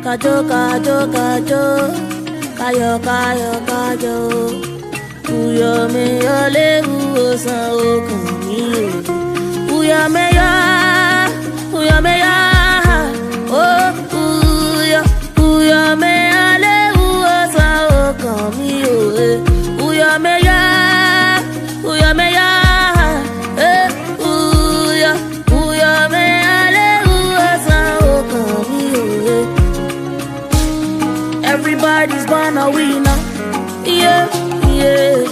Kajo, kajo, kajo, kayo, kayo, kayo. Uyo meyo le uosa okami. Uyo meyo, oh uyo meyo le uosa okami. Uyo meyo, uyo meyo le uosa okami. Everybody's born a winner, yeah, yeah.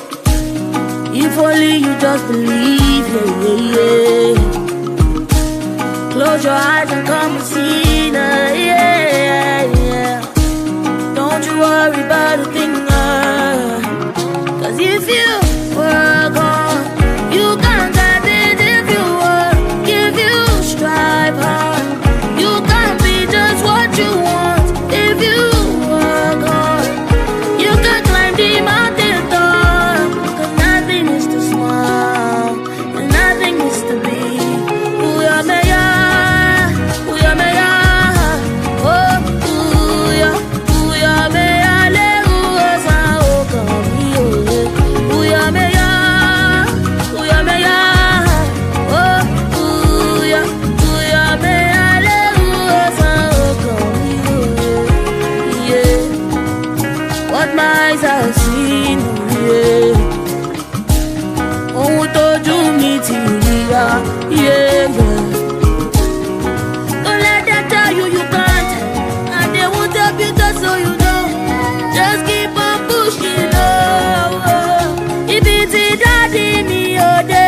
If only you just believe, yeah, yeah, yeah. Close your eyes and come and see, yeah, yeah, yeah. Don't you worry about a thing, 'cause if you work hard, you can get it. If you work, if you strive hard, you can be just what you want. If you work hard, you can climb the mountain top, 'cause nothing is too small and nothing is too big. Uya meya, oh uya meya le uosa okami. Uya meya, oh uya meya le uosa okami. Yeah. What my eyes have seen, yeah. Ohun tójú mi ti rí, yeah, yeah. Don't let them tell you you can't, and they won't help you just so you know. Just keep on pushing, oh. If it's daddy mi ode,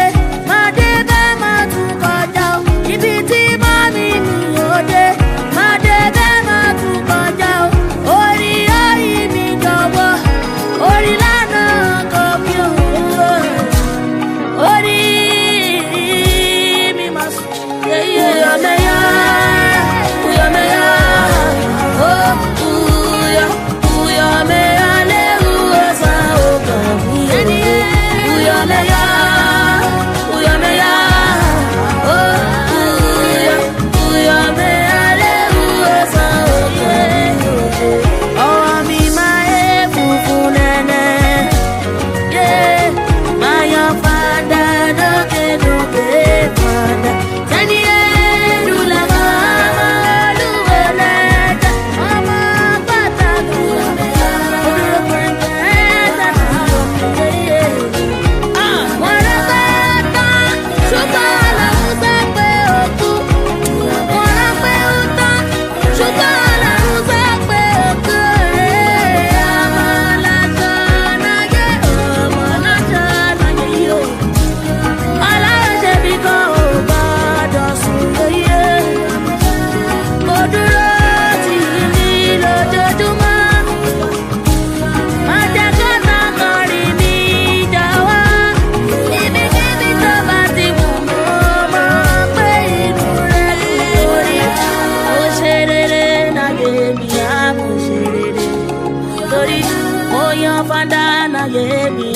ma de ba ma tún kọjá. If it's mommy mi ode, ma de ba ma tún kọjá. Orí mi jọ̀wọ́, orí lánà kọ mi o. Orí mi máa sùn, uya meya, oh uya meya le uosa okami. Uya meya, oh uya meya le uosa okami. Oh mi mae fufu nene, yeah. My father no ke fada. Teni du la mama du beleta, mama pata du meya. Oro kwenta Wana pata, shukala usape oku. Wana pe uta, shukala usape oku. Amala chana ye, amala chana ye yo. Alaje biko obado suye. Moduro ti ni lójoojúmọ́. Ajakota kori mi jawa. Níbikíbi tó bá ti wù mọ́ pé inú rẹ̀ lórí. Mo ṣe rere láyé mi, mo ṣe rere. Torí mo yan fanda láyé mi,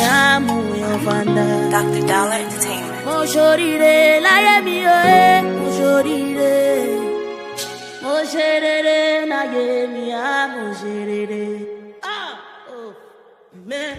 mo yan fanda. Dr. Dollar Entertainment. Mo ṣoríire láyé mi, mo ṣoríire. Mo ṣe rere láyé mi, mo ṣe rere. Oh, man.